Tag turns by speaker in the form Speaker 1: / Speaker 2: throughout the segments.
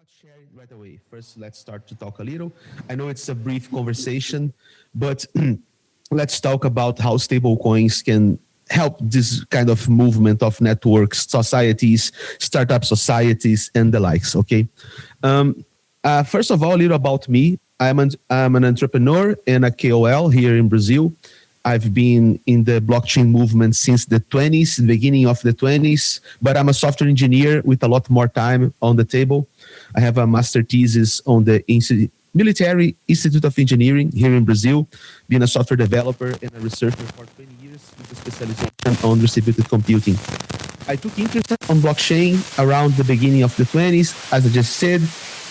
Speaker 1: not share it right away. First, let's start to talk a little. I know it's a brief conversation, but let's talk about how stablecoins can help this kind of movement of networks, societies, startup societies, and the likes. Okay. First of all, a little about me. I'm an entrepreneur and a KOL here in Brazil. I've been in the blockchain movement since the 20s, the beginning of the 20s, but I'm a software engineer with a lot more time on the table. I have a master thesis on the Military Institute of Engineering here in Brazil, being a software developer and a researcher for 20 years with a specialization on distributed computing. I took interest on blockchain around the beginning of the 20s, as I just said.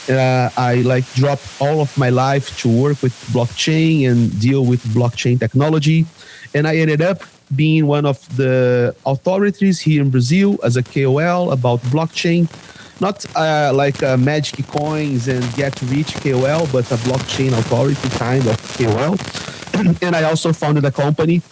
Speaker 1: I dropped all of my life to work with blockchain and deal with blockchain technology. And I ended up being one of the authorities here in Brazil as a KOL about blockchain. Not like magic coins and get rich KOL, but a blockchain authority kind of KOL. And I also founded a company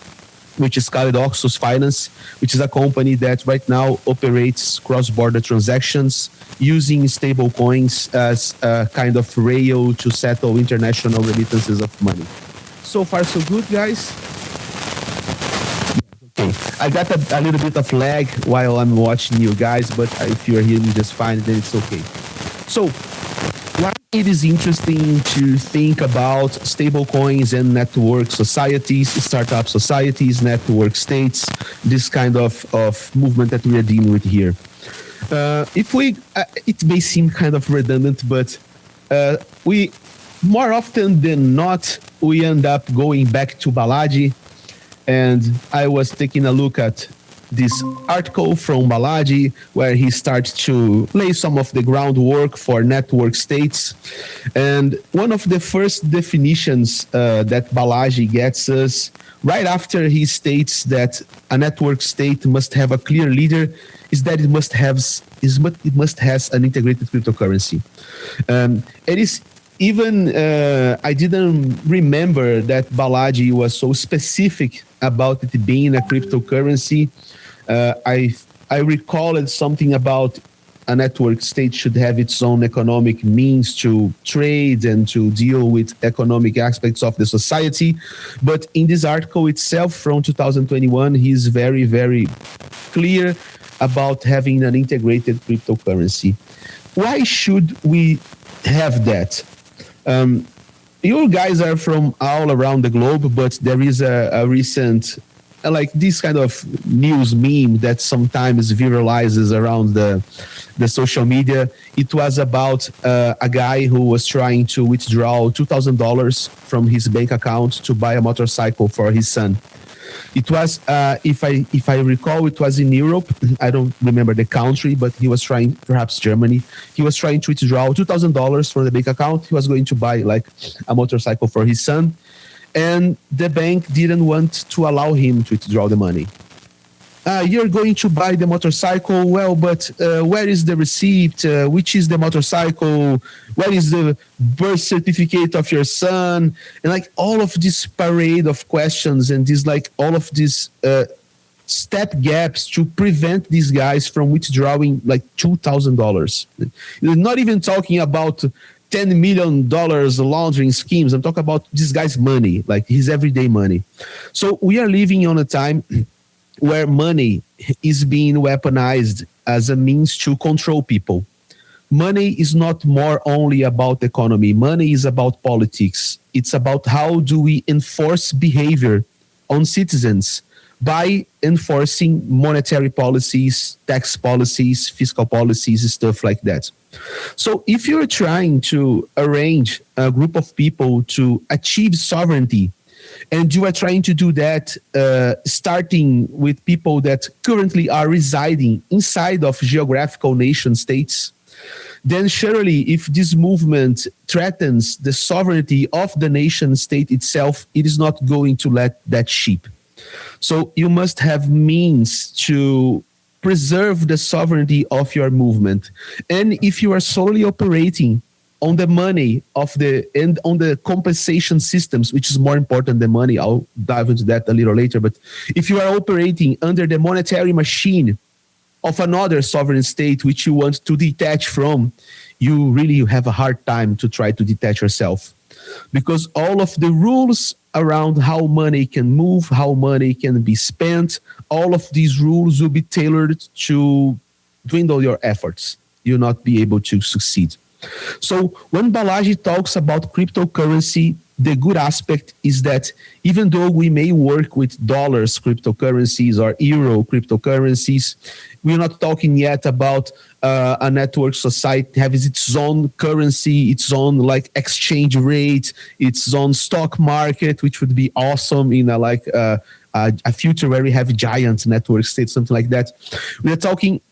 Speaker 1: which is called Oxus Finance, which is a company that right now operates cross-border transactions using stable coins as a kind of rail to settle international remittances of money. So far, so good, guys. Okay, I got a little bit of lag while I'm watching you guys, but if you're hearing me just fine, then it's okay. So, why it is interesting to think about stable coins and network societies, startup societies, network states, this kind of movement that we are dealing with here. It may seem kind of redundant, but we more often than not, we end up going back to Balaji. And I was taking a look at this article from Balaji where he starts to lay some of the groundwork for network states. And one of the first definitions that Balaji gets us right after he states that a network state must have a clear leader is that it must has an integrated cryptocurrency. It is even I didn't remember that Balaji was so specific about it being a cryptocurrency. I recall it something about a network state should have its own economic means to trade and to deal with economic aspects of the society. But in this article itself from 2021, he's very, very clear about having an integrated cryptocurrency. Why should we have that? You guys are from all around the globe, but there is a recent like this kind of news meme that sometimes viralizes around the social media. It was about a guy who was trying to withdraw $2,000 from his bank account to buy a motorcycle for his son. It was, if I recall, it was in Europe. I don't remember the country, but he was trying, perhaps Germany. He was trying to withdraw $2,000 from the bank account. He was going to buy like a motorcycle for his son. And the bank didn't want to allow him to withdraw the money. You're going to buy the motorcycle. Well, but where is the receipt? Which is the motorcycle? Where is the birth certificate of your son? And like all of this parade of questions and this like all of these step gaps to prevent these guys from withdrawing like $2,000. You're not even talking about $10 million laundering schemes. I'm talking about this guy's money, like his everyday money. So we are living on a time where money is being weaponized as a means to control people. Money is not more only about economy. Money is about politics. It's about how do we enforce behavior on citizens by enforcing monetary policies, tax policies, fiscal policies, stuff like that. So if you're trying to arrange a group of people to achieve sovereignty, and you are trying to do that starting with people that currently are residing inside of geographical nation states, then surely if this movement threatens the sovereignty of the nation state itself, it is not going to let that sheep. So you must have means to preserve the sovereignty of your movement. And if you are solely operating on the money of and on the compensation systems, which is more important than money, I'll dive into that a little later. But if you are operating under the monetary machine of another sovereign state, which you want to detach from, you really have a hard time to try to detach yourself, because all of the rules around how money can move, how money can be spent, all of these rules will be tailored to dwindle your efforts. You'll not be able to succeed. So when Balaji talks about cryptocurrency, the good aspect is that even though we may work with dollars cryptocurrencies or euro cryptocurrencies, we're not talking yet about a network society having its own currency, its own like exchange rate, its own stock market, which would be awesome in a future where we have giant network states, something like that. We are talking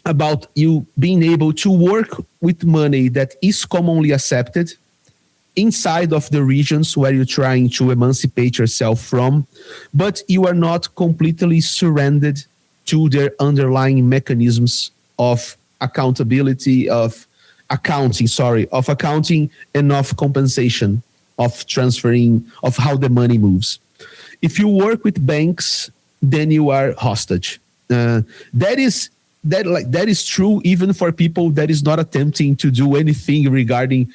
Speaker 1: about you being able to work with money that is commonly accepted inside of the regions where you're trying to emancipate yourself from, but you are not completely surrendered to their underlying mechanisms of accountability, of accounting and of compensation, of transferring, of how the money moves. If you work with banks, then you are hostage. That is true even for people that is not attempting to do anything regarding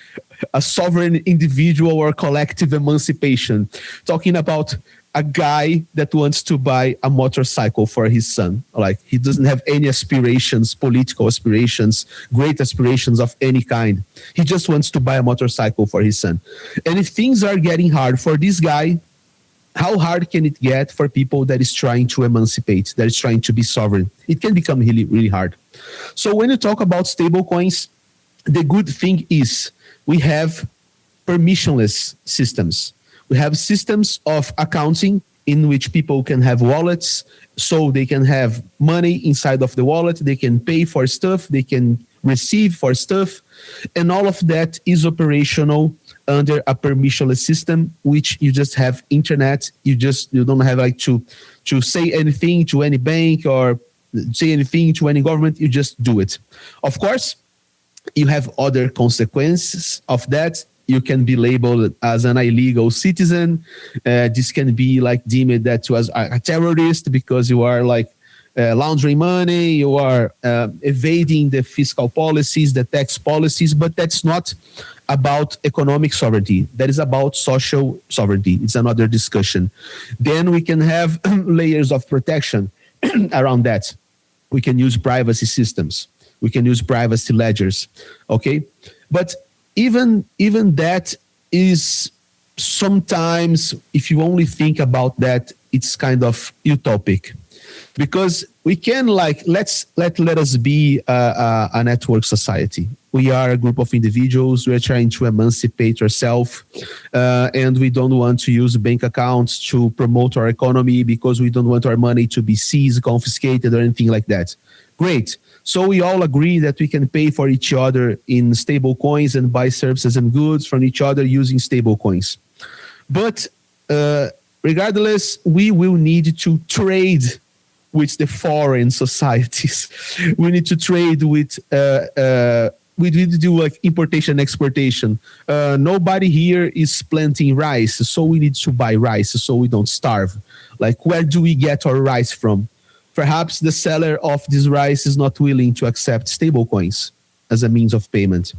Speaker 1: a sovereign individual or collective emancipation. Talking about a guy that wants to buy a motorcycle for his son. Like, he doesn't have any aspirations, political aspirations, great aspirations of any kind. He just wants to buy a motorcycle for his son. And if things are getting hard for this guy, how hard can it get for people that is trying to emancipate, that is trying to be sovereign? It can become really, really hard. So when you talk about stablecoins, the good thing is we have permissionless systems. We have systems of accounting in which people can have wallets, so they can have money inside of the wallet, they can pay for stuff, they can receive for stuff, and all of that is operational under a permissionless system, which you just have internet. You don't have like to say anything to any bank or say anything to any government. You just do it. Of course, you have other consequences of that. You can be labeled as an illegal citizen. This can be like deemed that you as a terrorist because you are like laundering money, you are evading the fiscal policies, the tax policies, but that's not about economic sovereignty. That is about social sovereignty. It's another discussion. Then we can have layers of protection around that. We can use privacy systems. We can use privacy ledgers. Okay, but even that is sometimes, if you only think about that, it's kind of utopic. Because we can let us be a network society. We are a group of individuals. We are trying to emancipate ourselves, and we don't want to use bank accounts to promote our economy because we don't want our money to be seized, confiscated, or anything like that. Great. So we all agree that we can pay for each other in stable coins and buy services and goods from each other using stable coins. But regardless, we will need to trade with the foreign societies. We need to trade with, we need to do like importation, exportation. Nobody here is planting rice, so we need to buy rice so we don't starve. Like, where do we get our rice from? Perhaps the seller of this rice is not willing to accept stable coins as a means of payment.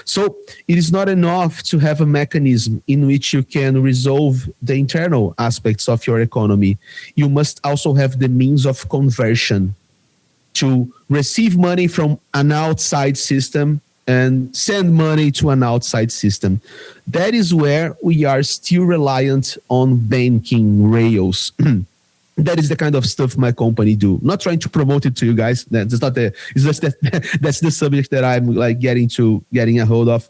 Speaker 1: So it is not enough to have a mechanism in which you can resolve the internal aspects of your economy. You must also have the means of conversion to receive money from an outside system and send money to an outside system. That is where we are still reliant on banking rails. That is the kind of stuff my company do. Not trying to promote it to you guys. That's not the. It's just that that's the subject that I'm like getting a hold of.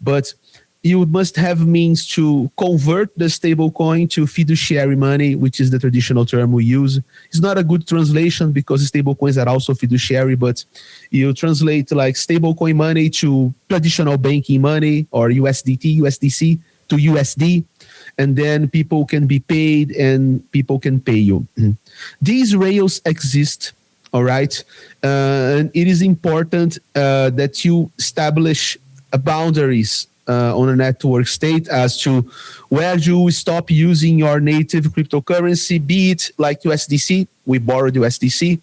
Speaker 1: But you must have means to convert the stable coin to fiduciary money, which is the traditional term we use. It's not a good translation because stable coins are also fiduciary, but you translate like stable coin money to traditional banking money or USDT, USDC to USD. And then people can be paid and people can pay you. These rails exist, all right? And it is important that you establish boundaries on a network state as to where you stop using your native cryptocurrency, be it like USDC, we borrowed USDC,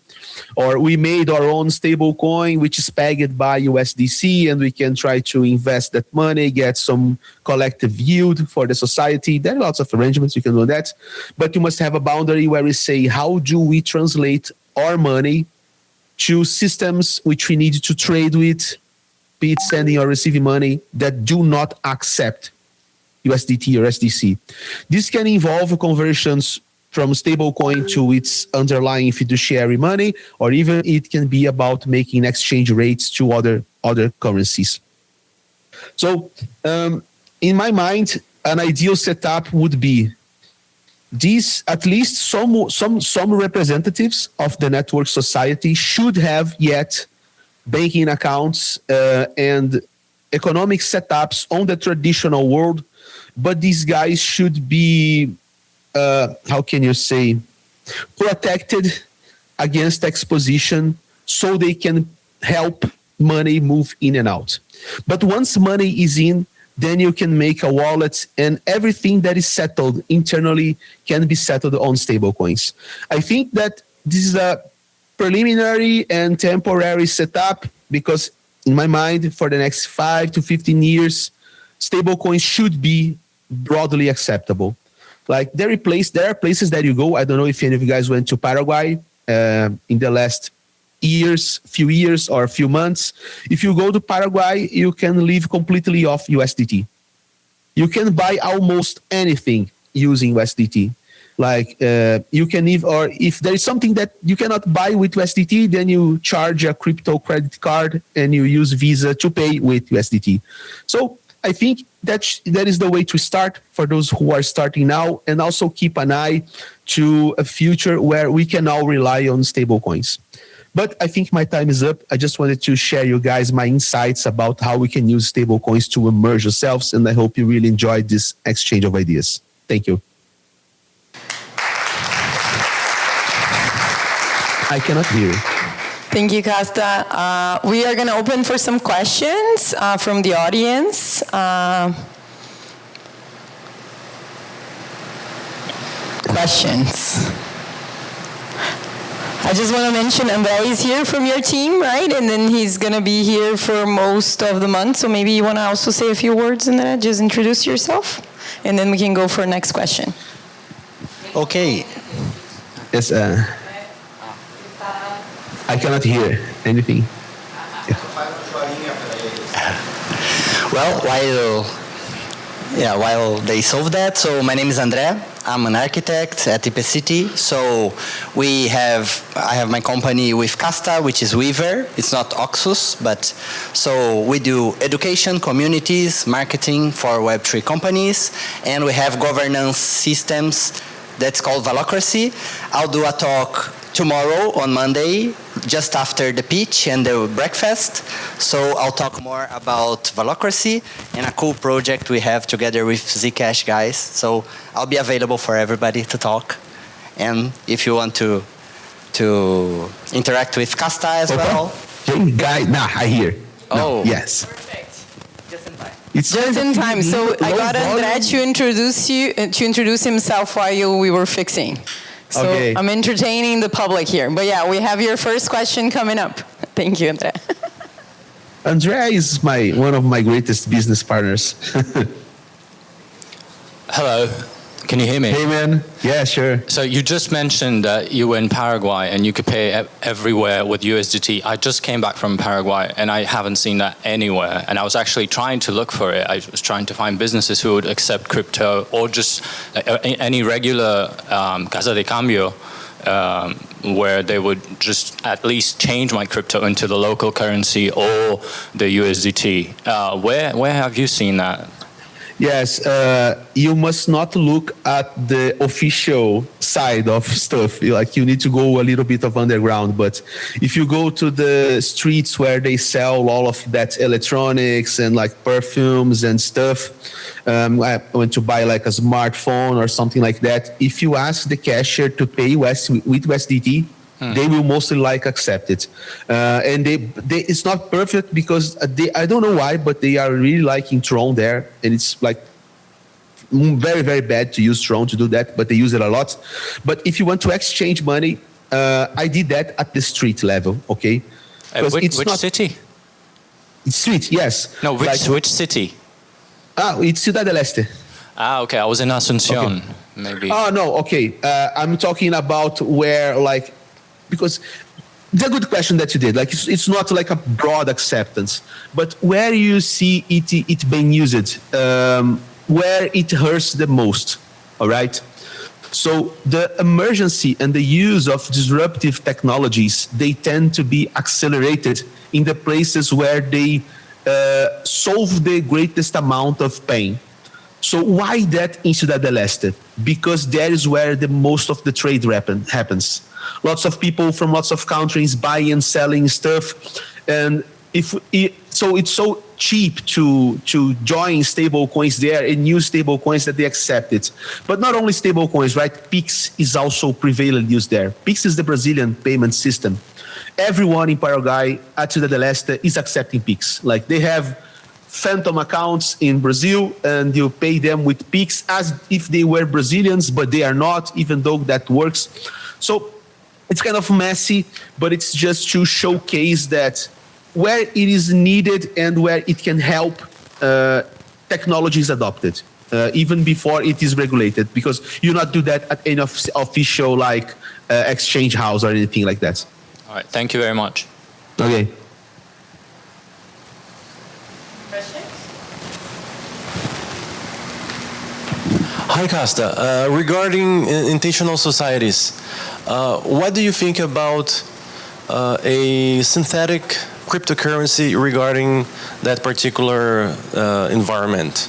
Speaker 1: or we made our own stable coin, which is pegged by USDC, and we can try to invest that money, get some collective yield for the society. There are lots of arrangements you can do that, but you must have a boundary where we say, how do we translate our money to systems which we need to trade with, be it sending or receiving money, that do not accept USDT or SDC. This can involve conversions from stablecoin to its underlying fiduciary money, or even it can be about making exchange rates to other currencies. So in my mind, an ideal setup would be these, at least some representatives of the network society should have yet banking accounts and economic setups on the traditional world, but these guys should be how can you say, protected against exposition so they can help money move in and out. But once money is in, then you can make a wallet, and everything that is settled internally can be settled on stablecoins. I think that this is a preliminary and temporary setup because in my mind, for the next 5 to 15 years, stablecoins should be broadly acceptable. Like there are places that you go. I don't know if any of you guys went to Paraguay in the last few years or a few months. If you go to Paraguay, you can live completely off USDT. You can buy almost anything using USDT. Like you can live, or if there is something that you cannot buy with USDT, then you charge a crypto credit card and you use Visa to pay with USDT. So I think that is the way to start for those who are starting now, and also keep an eye to a future where we can all rely on stable coins. But I think my time is up. I just wanted to share you guys my insights about how we can use stable coins to immerse yourselves, and I hope you really enjoyed this exchange of ideas. Thank you. I cannot hear you.
Speaker 2: Thank you, Casta. We are going to open for some questions from the audience. Questions. I just want to mention Andre is here from your team, right? And then he's going to be here for most of the month. So maybe you want to also say a few words in that. Just introduce yourself. And then we can go for next question.
Speaker 1: Okay. Yes, I cannot hear anything.
Speaker 3: Well, while they solve that, so my name is André. I'm an architect at IPCity. So I have my company with Casta, which is Weaver. It's not Oxus, but so we do education, communities, marketing for Web3 companies, and we have governance systems that's called Valocracy. I'll do a talk tomorrow on Monday, just after the pitch and the breakfast. So I'll talk more about Valocracy and a cool project we have together with Zcash guys. So I'll be available for everybody to talk. And if you want to interact with Casta as well.
Speaker 1: Guy, I hear.
Speaker 3: Oh.
Speaker 1: No, yes.
Speaker 2: Perfect.
Speaker 3: Just in time.
Speaker 1: It's
Speaker 2: just in time. So I got André to introduce himself while we were fixing. So okay. I'm entertaining the public here. But yeah, we have your first question coming up. Thank you, André.
Speaker 1: André is one of my greatest business partners.
Speaker 4: Hello. Can you hear me?
Speaker 1: Hey, man. Yeah, sure.
Speaker 4: So you just mentioned that you were in Paraguay and you could pay everywhere with USDT. I just came back from Paraguay and I haven't seen that anywhere. And I was actually trying to look for it. I was trying to find businesses who would accept crypto or just any regular casa de cambio where they would just at least change my crypto into the local currency or the USDT. Where have you seen that?
Speaker 1: Yes, you must not look at the official side of stuff. You need to go a little bit of underground. But if you go to the streets where they sell all of that electronics and like perfumes and stuff, I went to buy like a smartphone or something like that. If you ask the cashier to pay with USDT, They will mostly like accept it. And it's not perfect because I don't know why, but they are really liking Tron there. And it's like very, very bad to use Tron to do that, but they use it a lot. But if you want to exchange money, I did that at the street level, okay?
Speaker 4: Which city?
Speaker 1: It's street, yes.
Speaker 4: No, which city?
Speaker 1: It's Ciudad del Este.
Speaker 4: Okay. I was in Asunción,
Speaker 1: Okay.
Speaker 4: maybe.
Speaker 1: Oh, no, okay. I'm talking about where, like, because the good question that you did, like, it's not like a broad acceptance, but where you see it being used, where it hurts the most, all right? So the emergency and the use of disruptive technologies, they tend to be accelerated in the places where they solve the greatest amount of pain. So why that in Ciudad del Este? Because that is where the most of the trade happens. Lots of people from lots of countries buying and selling stuff, and so it's so cheap to join stable coins there and use stable coins that they accept it. But not only stable coins, right? Pix is also prevalent used there. Pix is the Brazilian payment system. Everyone in Paraguay at Ciudad del Este is accepting Pix. Like they have phantom accounts in Brazil and you pay them with Pix as if they were Brazilians, but they are not, even though that works. So it's kind of messy, but it's just to showcase that where it is needed and where it can help, technology is adopted, even before it is regulated, because you not do that at any official like exchange house or anything like that.
Speaker 4: All right. Thank you very much.
Speaker 1: Okay.
Speaker 5: Hi, Casta. Regarding intentional societies, what do you think about a synthetic cryptocurrency regarding that particular environment?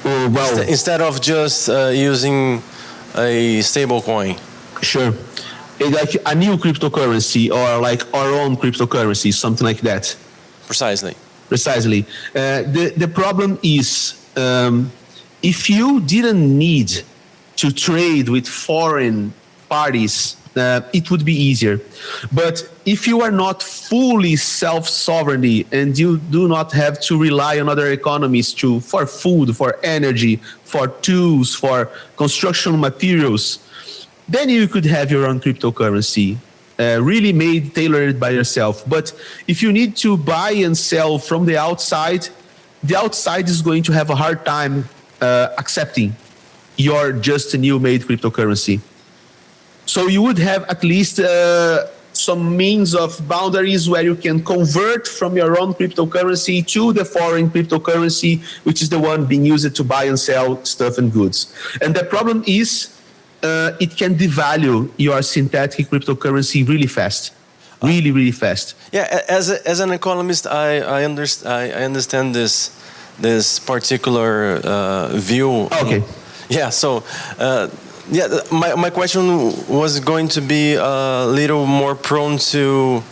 Speaker 1: Well,
Speaker 5: Instead of just using a stable coin.
Speaker 1: Sure. Like a new cryptocurrency or like our own cryptocurrency, something like that.
Speaker 5: Precisely.
Speaker 1: Precisely. The problem is if you didn't need to trade with foreign parties, it would be easier. But if you are not fully self-sovereignty and you do not have to rely on other economies for food, for energy, for tools, for construction materials, then you could have your own cryptocurrency, really made, tailored by yourself. But if you need to buy and sell from the outside is going to have a hard time accepting your just new made cryptocurrency. So you would have at least some means of boundaries where you can convert from your own cryptocurrency to the foreign cryptocurrency, which is the one being used to buy and sell stuff and goods. And the problem is it can devalue your synthetic cryptocurrency really fast. Really, really fast.
Speaker 5: Yeah, as an economist, I understand this particular view.
Speaker 1: Okay.
Speaker 5: Yeah. So, my question was going to be a little more prone to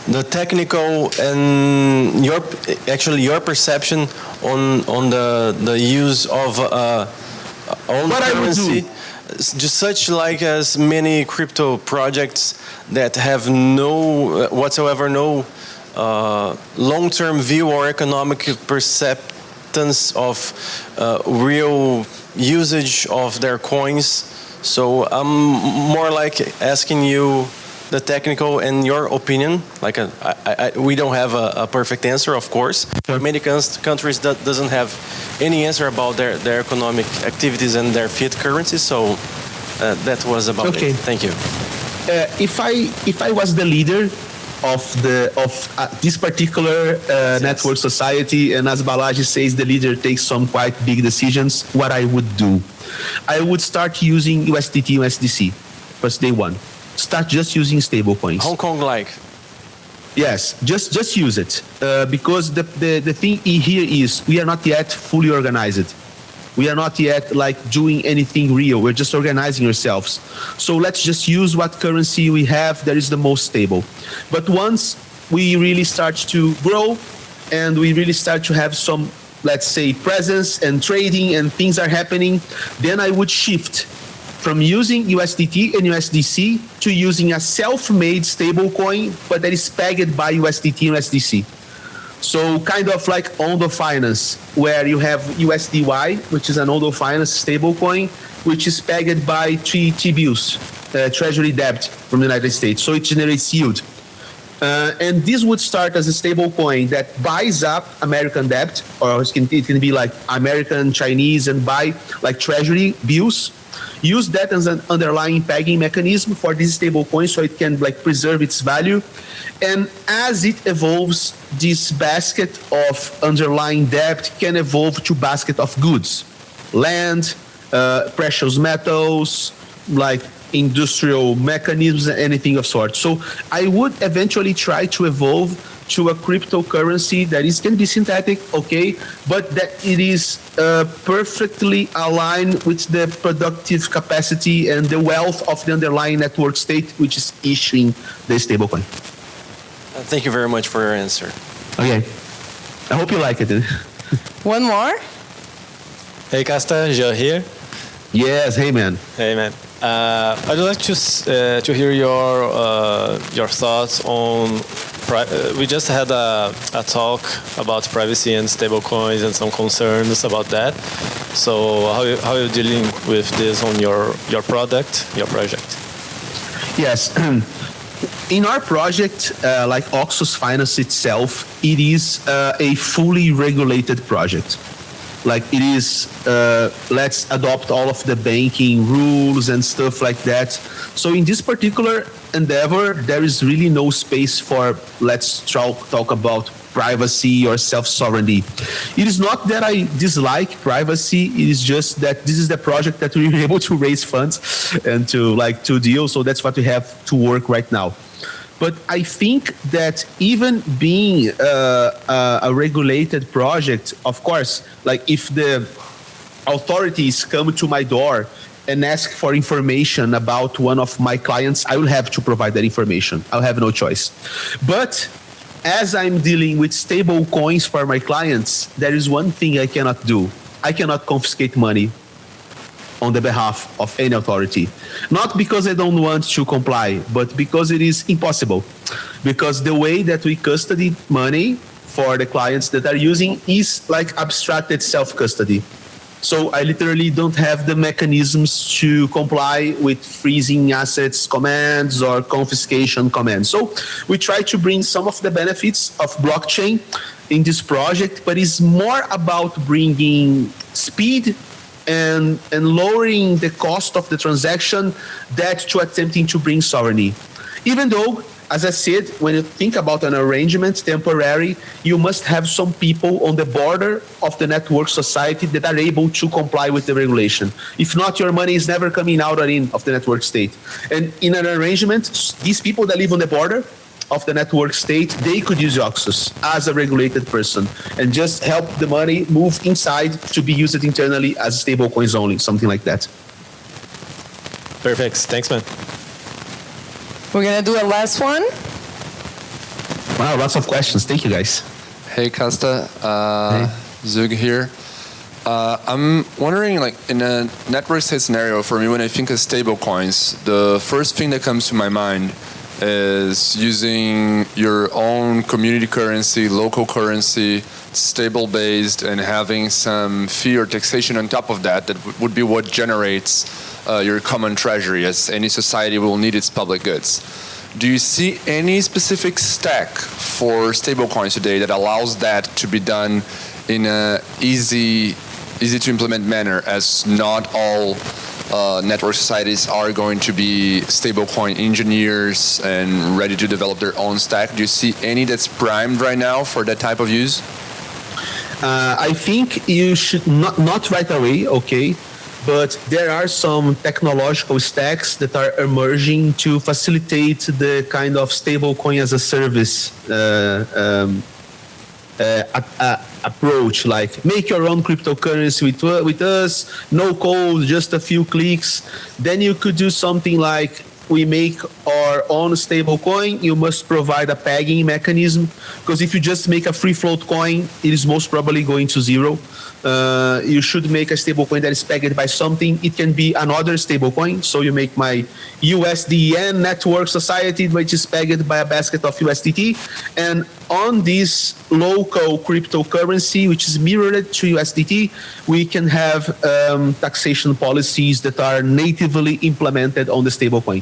Speaker 5: the technical and your perception on the use of own currency. Just such like as many crypto projects that have no long-term view or economic perceptions of real usage of their coins. So I'm more like asking you the technical and your opinion. Like we don't have a perfect answer, of course.
Speaker 1: Sure.
Speaker 5: Many countries that doesn't have any answer about their economic activities and their fiat currency. So that was about it. Thank you.
Speaker 1: If I was the leader of this particular network society, and as Balaji says, the leader takes some quite big decisions, what I would do, I would start using USDT, USDC, first day one. Start just using stable coins.
Speaker 5: Hong Kong-like.
Speaker 1: Yes, just use it. Because the thing here is we are not yet fully organized. We are not yet like doing anything real. We're just organizing ourselves. So let's just use what currency we have that is the most stable. But once we really start to grow and we really start to have some, let's say, presence and trading and things are happening, then I would shift from using USDT and USDC to using a self-made stablecoin, but that is pegged by USDT and USDC. So kind of like Ondo Finance, where you have USDY, which is an Ondo Finance stablecoin, which is pegged by T-bills, treasury debt from the United States. So it generates yield. And this would start as a stablecoin that buys up American debt, or it can be like American, Chinese, and buy like treasury bills. Use that as an underlying pegging mechanism for this stablecoin so it can like preserve its value. And as it evolves, this basket of underlying debt can evolve to basket of goods, land, precious metals, like industrial mechanisms, anything of sort. So I would eventually try to evolve to a cryptocurrency that can be synthetic, okay, but that it is perfectly aligned with the productive capacity and the wealth of the underlying network state, which is issuing the stablecoin.
Speaker 5: Thank you very much for your answer.
Speaker 1: Okay, I hope you like it.
Speaker 2: One more.
Speaker 5: Hey, Casta, Joe here.
Speaker 1: Yes, hey man.
Speaker 5: Hey man. I'd like to hear your thoughts on. We just had a talk about privacy and stablecoins and some concerns about that. So how are you dealing with this on your project?
Speaker 1: Yes. In our project, like Oxus Finance itself, it is a fully regulated project. Like it is, let's adopt all of the banking rules and stuff like that. So in this particular endeavor, there is really no space for let's talk about privacy or self-sovereignty. It is not that I dislike privacy. It is just that this is the project that we were able to raise funds and to deal. So that's what we have to work right now. But I think that even being a regulated project, of course, like if the authorities come to my door and ask for information about one of my clients, I will have to provide that information. I'll have no choice. But as I'm dealing with stable coins for my clients, there is one thing I cannot do. I cannot confiscate money on the behalf of any authority. Not because I don't want to comply, but because it is impossible. Because the way that we custody money for the clients that are using is like abstracted self-custody. So I literally don't have the mechanisms to comply with freezing assets commands or confiscation commands. So we try to bring some of the benefits of blockchain in this project, but it's more about bringing speed and lowering the cost of the transaction than to attempting to bring sovereignty. Even though, as I said, when you think about an arrangement, temporary, you must have some people on the border of the network society that are able to comply with the regulation. If not, your money is never coming out or in of the network state. And in an arrangement, these people that live on the border of the network state, they could use Oxus as a regulated person and just help the money move inside to be used internally as stable coins only, something like that.
Speaker 5: Perfect. Thanks, man.
Speaker 2: We're going to do a last one.
Speaker 1: Wow, lots of questions. Thank you, guys.
Speaker 6: Hey, Casta.
Speaker 1: Hey.
Speaker 6: Zug here. I'm wondering, like, in a network state scenario, for me, when I think of stable coins, the first thing that comes to my mind is using your own community currency, local currency, stable based, and having some fee or taxation on top of that would be what generates your common treasury, as any society will need its public goods. Do you see any specific stack for stablecoins today that allows that to be done in a easy to implement manner, as not all network societies are going to be stablecoin engineers and ready to develop their own stack? Do you see any that's primed right now for that type of use?
Speaker 1: I think you should not right away, okay? But there are some technological stacks that are emerging to facilitate the kind of stablecoin as a service approach, like make your own cryptocurrency with us, no code, just a few clicks. Then you could do something like we make our own stable coin, you must provide a pegging mechanism, because if you just make a free float coin, it is most probably going to zero. You should make a stable coin that is pegged by something. It can be another stable coin. So you make my USDN network society, which is pegged by a basket of USDT. And on this local cryptocurrency, which is mirrored to USDT, we can have taxation policies that are natively implemented on the stablecoin.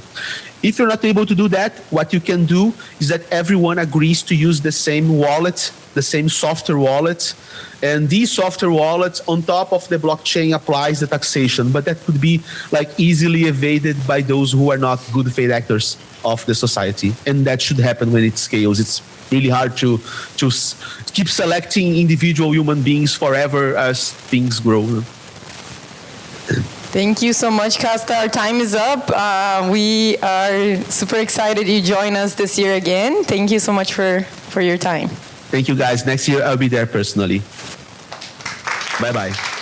Speaker 1: If you're not able to do that, what you can do is that everyone agrees to use the same wallet, the same software wallet, and these software wallets on top of the blockchain applies the taxation, but that could be like easily evaded by those who are not good faith actors of the society, and that should happen when it scales. It's really hard to keep selecting individual human beings forever as things grow.
Speaker 2: Thank you so much, Casta. Our time is up. We are super excited you join us this year again. Thank you so much for your time.
Speaker 1: Thank you, guys. Next year, I'll be there personally. Bye-bye.